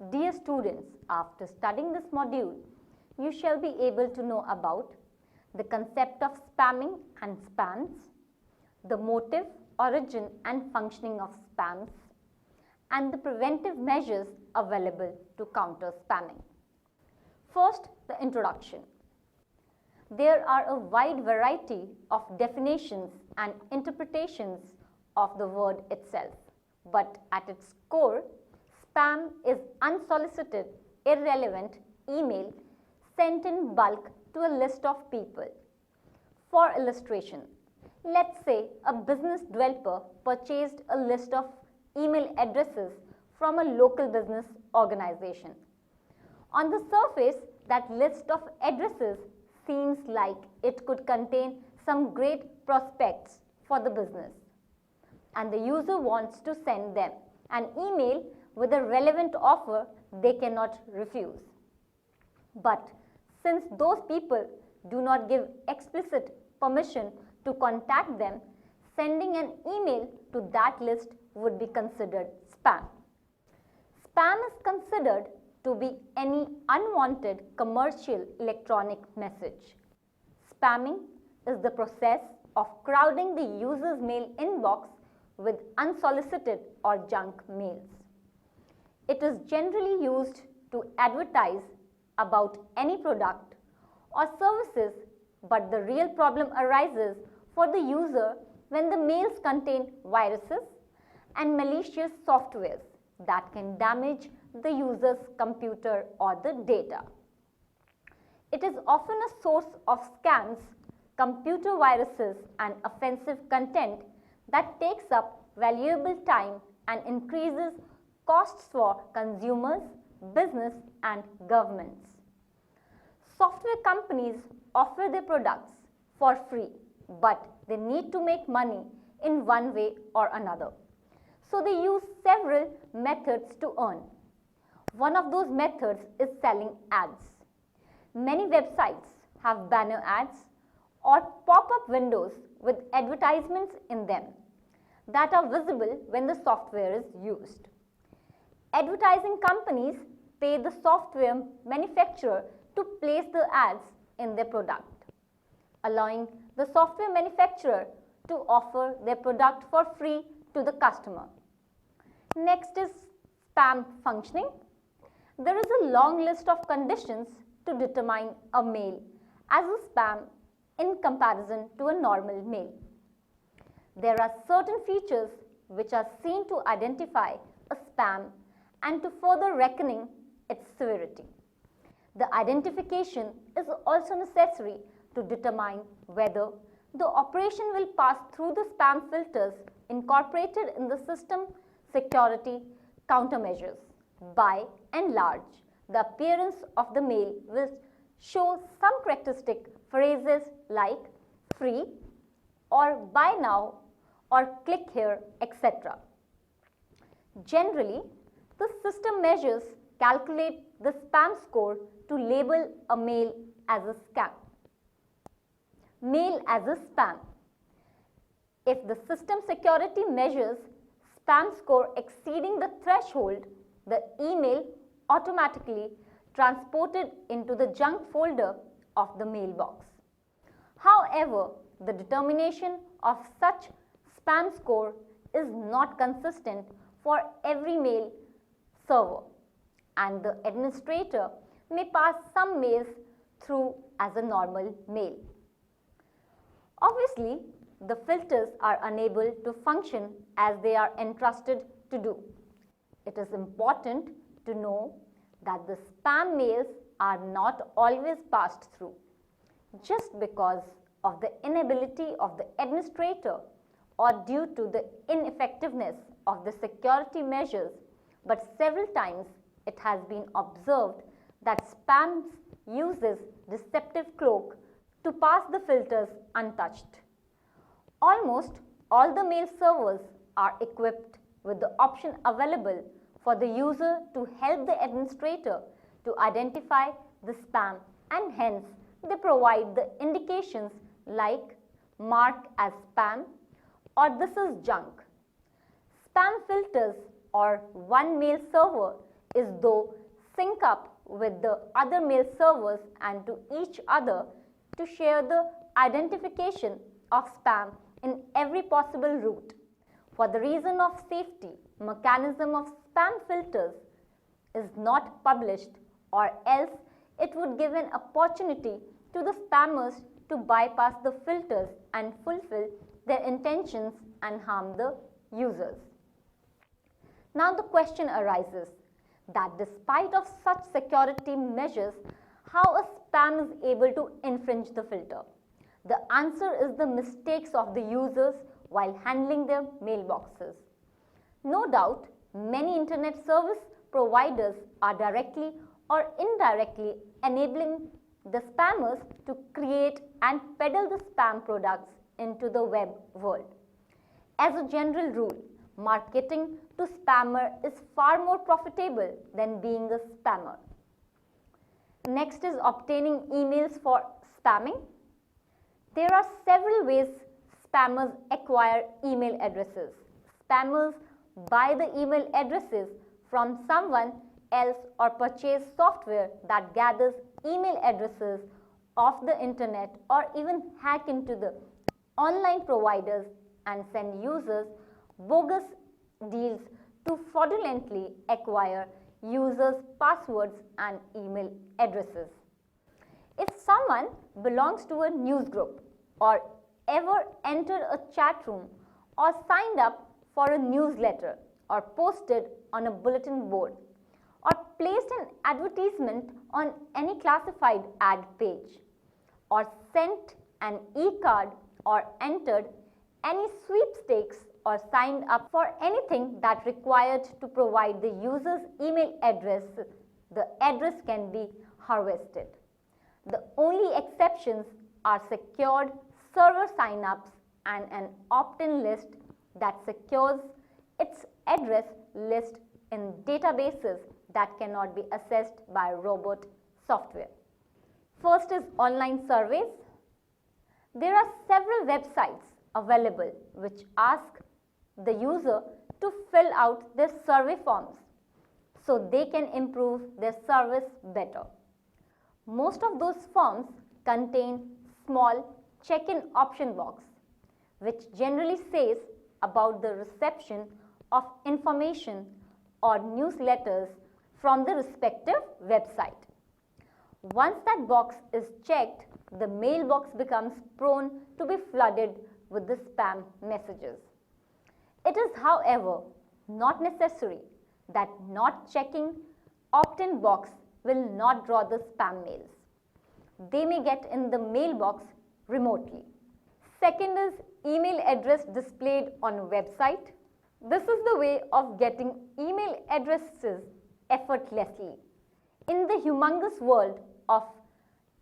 Dear students, after studying this module, you shall be able to know about the concept of spamming and spams, the motive, origin and functioning of spams, and the preventive measures available to counter spamming. First, the introduction. There are a wide variety of definitions and interpretations of the word itself, but at its core, spam is unsolicited, irrelevant email sent in bulk to a list of people. For illustration, let's say a business developer purchased a list of email addresses from a local business organization. On the surface, that list of addresses seems like it could contain some great prospects for the business, and the user wants to send them an email with a relevant offer they cannot refuse. But since those people do not give explicit permission to contact them, sending an email to that list would be considered spam. Spam is considered to be any unwanted commercial electronic message. Spamming is the process of crowding the user's mail inbox with unsolicited or junk mails. It is generally used to advertise about any product or services, but the real problem arises for the user when the mails contain viruses and malicious softwares that can damage the user's computer or the data. It is often a source of scams, computer viruses and offensive content that takes up valuable time and increases costs for consumers, business and governments. Software companies offer their products for free, but they need to make money in one way or another. So they use several methods to earn. One of those methods is selling ads. Many websites have banner ads or pop-up windows with advertisements in them that are visible when the software is used. Advertising companies pay the software manufacturer to place the ads in their product, allowing the software manufacturer to offer their product for free to the customer. Next is spam functioning. There is a long list of conditions to determine a mail as a spam in comparison to a normal mail. There are certain features which are seen to identify a spam and to further reckoning its severity. The identification is also necessary to determine whether the operation will pass through the spam filters incorporated in the system security countermeasures. By and large, the appearance of the mail will show some characteristic phrases like free or buy now or click here, etc. Generally, the system measures calculate the spam score to label a mail as a scam. Mail as a spam. If the system security measures spam score exceeding the threshold, the email automatically transported into the junk folder of the mailbox. However, the determination of such spam score is not consistent for every mail server, and the administrator may pass some mails through as a normal mail. Obviously, the filters are unable to function as they are entrusted to do. It is important to know that the spam mails are not always passed through. Just because of the inability of the administrator or due to the ineffectiveness of the security measures, but several times it has been observed that spam uses deceptive cloak to pass the filters untouched. Almost all the mail servers are equipped with the option available for the user to help the administrator to identify the spam, and hence they provide the indications like mark as spam or this is junk. Spam filters or one mail server is though sync up with the other mail servers and to each other to share the identification of spam in every possible route. For the reason of safety, mechanism of spam filters is not published, or else it would give an opportunity to the spammers to bypass the filters and fulfill their intentions and harm the users. Now the question arises that despite of such security measures, how a spam is able to infringe the filter? The answer is the mistakes of the users while handling their mailboxes. No doubt, many internet service providers are directly or indirectly enabling the spammers to create and peddle the spam products into the web world. As a general rule, marketing to spammer is far more profitable than being a spammer. Next is obtaining emails for spamming. There are several ways spammers acquire email addresses. Spammers buy the email addresses from someone else or purchase software that gathers email addresses off the internet, or even hack into the online providers and send users bogus deals to fraudulently acquire users' passwords and email addresses. If someone belongs to a news group or ever entered a chat room or signed up for a newsletter or posted on a bulletin board or placed an advertisement on any classified ad page or sent an e-card or entered any sweepstakes or signed up for anything that required to provide the user's email address, the address can be harvested. The only exceptions are secured server sign-ups and an opt-in list that secures its address list in databases that cannot be accessed by robot software. First is online surveys. There are several websites available which ask the user to fill out their survey forms so they can improve their service better. Most of those forms contain small check-in option box which generally says about the reception of information or newsletters from the respective website. Once that box is checked, the mailbox becomes prone to be flooded with the spam messages. It is, however, not necessary that not checking opt-in box will not draw the spam mails. They may get in the mailbox remotely. Second is email address displayed on a website. This is the way of getting email addresses effortlessly. In the humongous world of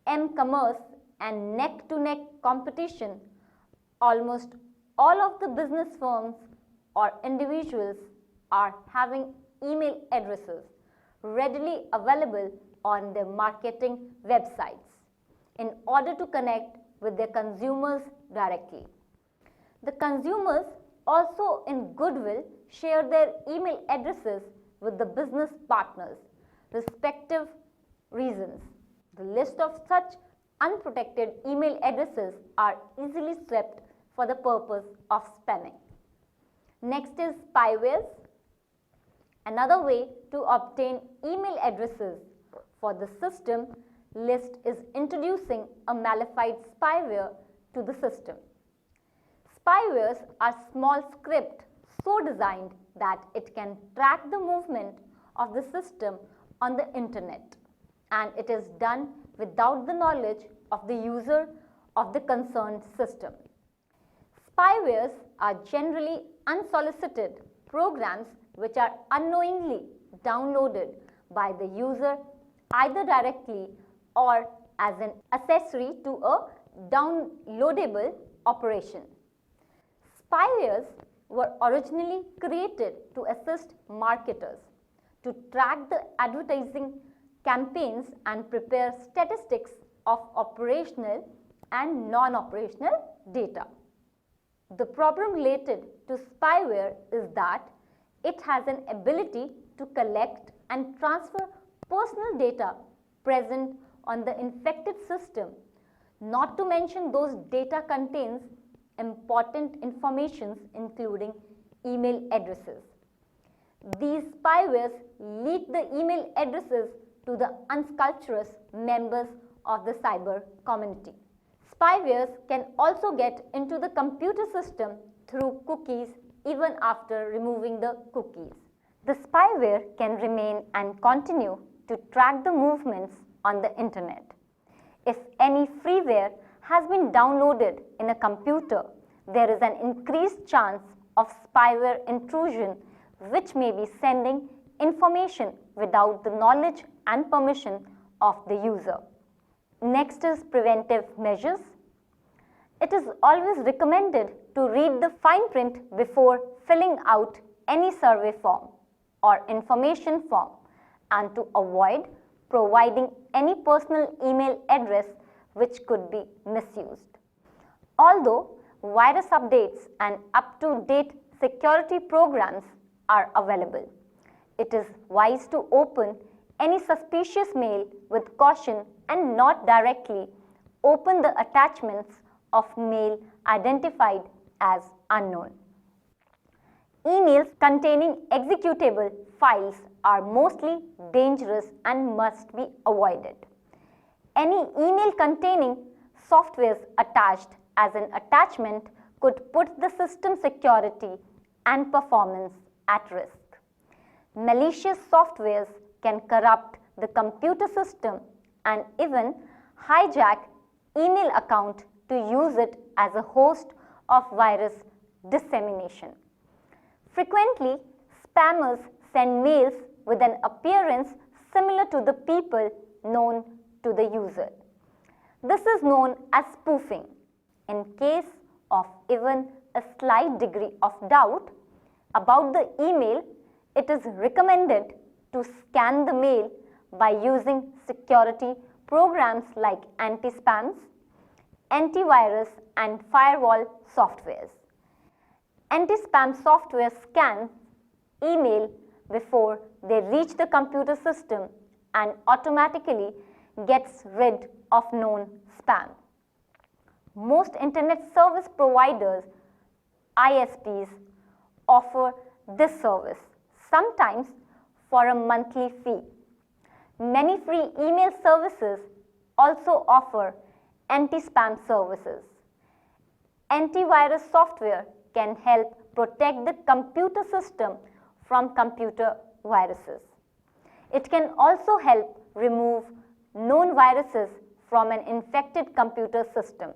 m-commerce and neck-to-neck competition, almost all of the business firms or individuals are having email addresses readily available on their marketing websites in order to connect with their consumers directly. The consumers also in goodwill share their email addresses with the business partners, respective reasons. The list of such unprotected email addresses are easily swept for the purpose of spamming. Next is spywares. Another way to obtain email addresses for the system list is introducing a malified spyware to the system. Spywares are small script so designed that it can track the movement of the system on the internet, and it is done without the knowledge of the user of the concerned system. Spywares are generally unsolicited programs which are unknowingly downloaded by the user either directly or as an accessory to a downloadable operation. Spywares were originally created to assist marketers to track the advertising campaigns and prepare statistics of operational and non-operational data. The problem related to spyware is that it has an ability to collect and transfer personal data present on the infected system. Not to mention those data contains important information including email addresses. These spywares leak the email addresses to the unscrupulous members of the cyber community. Spywares can also get into the computer system through cookies even after removing the cookies. The spyware can remain and continue to track the movements on the internet. If any freeware has been downloaded in a computer, there is an increased chance of spyware intrusion which may be sending information without the knowledge and permission of the user. Next is preventive measures. It is always recommended to read the fine print before filling out any survey form or information form and to avoid providing any personal email address which could be misused. Although virus updates and up-to-date security programs are available, it is wise to open any suspicious mail with caution and not directly open the attachments of mail identified as unknown. Emails containing executable files are mostly dangerous and must be avoided. Any email containing softwares attached as an attachment could put the system security and performance at risk. Malicious softwares can corrupt the computer system and even hijack email account to use it as a host of virus dissemination. Frequently, spammers send mails with an appearance similar to the people known to the user. This is known as spoofing. In case of even a slight degree of doubt about the email, it is recommended to scan the mail by using security programs like anti-spams, antivirus and firewall softwares. Anti-spam software scans email before they reach the computer system and automatically gets rid of known spam. Most internet service providers, ISPs, offer this service, sometimes for a monthly fee. Many free email services also offer anti-spam services. Antivirus software can help protect the computer system from computer viruses. It can also help remove known viruses from an infected computer system.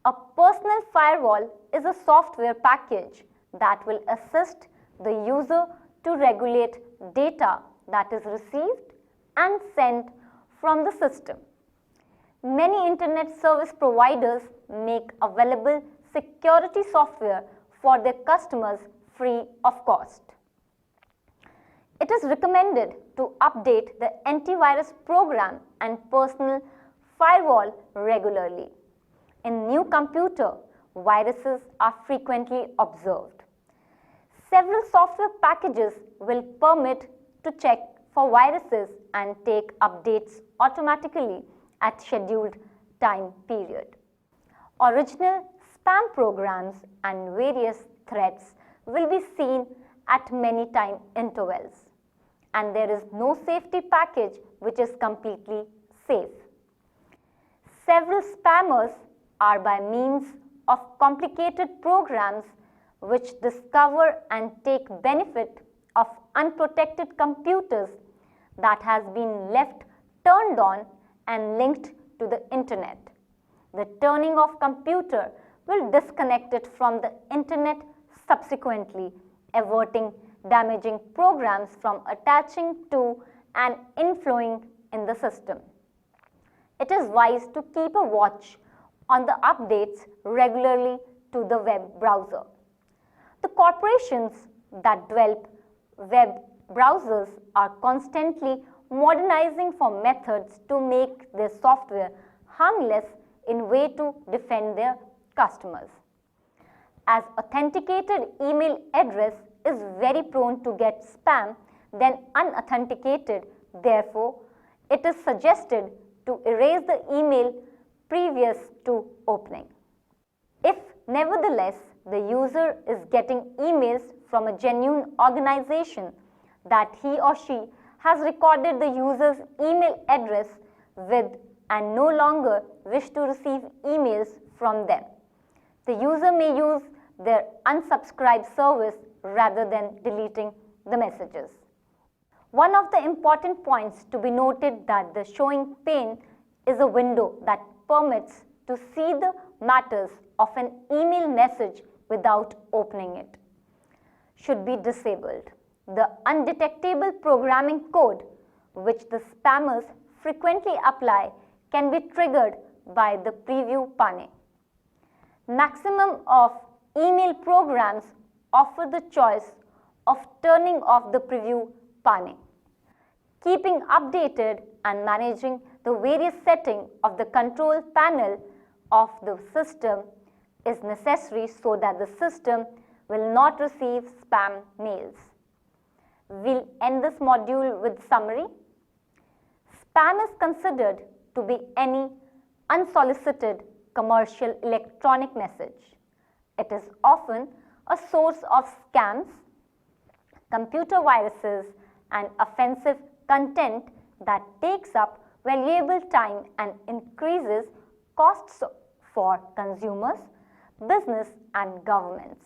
A personal firewall is a software package that will assist the user to regulate data that is received and sent from the system. Many internet service providers make available security software for their customers free of cost. It is recommended to update the antivirus program and personal firewall regularly. In new computer, viruses are frequently observed. Several software packages will permit to check for viruses and take updates automatically at scheduled time period. Original spam programs and various threats will be seen at many time intervals, and there is no safety package which is completely safe. Several spammers are by means of complicated programs which discover and take benefit of unprotected computers that has been left turned on and linked to the internet. The turning off computer will disconnect it from the internet subsequently, averting damaging programs from attaching to and inflowing in the system. It is wise to keep a watch on the updates regularly to the web browser. The corporations that develop web browsers are constantly modernizing for methods to make their software harmless in way to defend their customers. As authenticated email address is very prone to get spam, then unauthenticated. Therefore, it is suggested to erase the email previous to opening. If, nevertheless, the user is getting emails from a genuine organization that he or she has recorded the user's email address with and no longer wish to receive emails from them, the user may use their unsubscribe service rather than deleting the messages. One of the important points to be noted that the showing pane is a window that permits to see the matters of an email message without opening it, should be disabled. The undetectable programming code which the spammers frequently apply can be triggered by the preview pane. Maximum of email programs offer the choice of turning off the preview pane. Keeping updated and managing the various settings of the control panel of the system is necessary so that the system will not receive spam mails. We'll end this module with summary. Spam is considered to be any unsolicited commercial electronic message. It is often a source of scams, computer viruses, and offensive content that takes up valuable time and increases costs for consumers, business, and governments.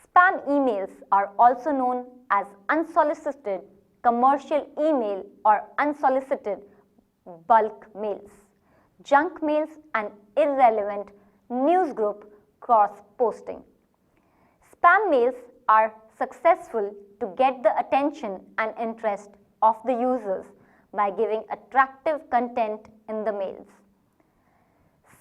Spam emails are also known as unsolicited commercial email or unsolicited bulk mails, junk mails, and irrelevant newsgroup cross-posting. Spam mails are successful to get the attention and interest of the users by giving attractive content in the mails.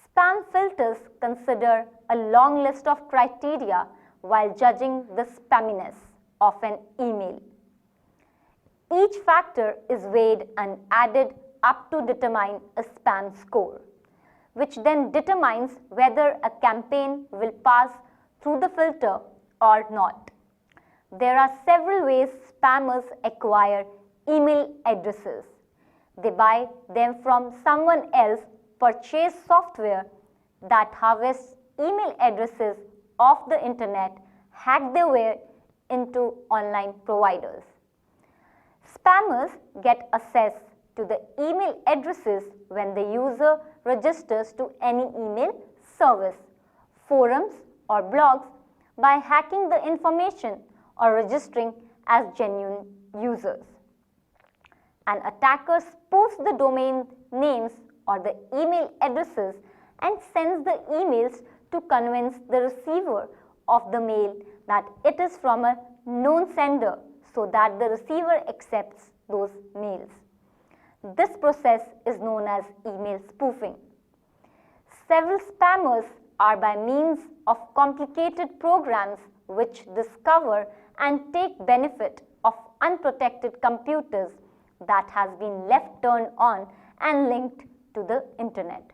Spam filters consider a long list of criteria while judging the spamminess of an email. Each factor is weighed and added up to determine a spam score, which then determines whether a campaign will pass through the filter or not. There are several ways spammers acquire email addresses. They buy them from someone else, purchase software that harvests email addresses off the internet, hack their way into online providers. Spammers get access to the email addresses when the user registers to any email service, forums, or blogs by hacking the information or registering as genuine users. An attacker spoofs the domain names or the email addresses and sends the emails to convince the receiver of the mail that it is from a known sender so that the receiver accepts those mails. This process is known as email spoofing. Several spammers are by means of complicated programs which discover and take benefit of unprotected computers that has been left turned on and linked to the internet.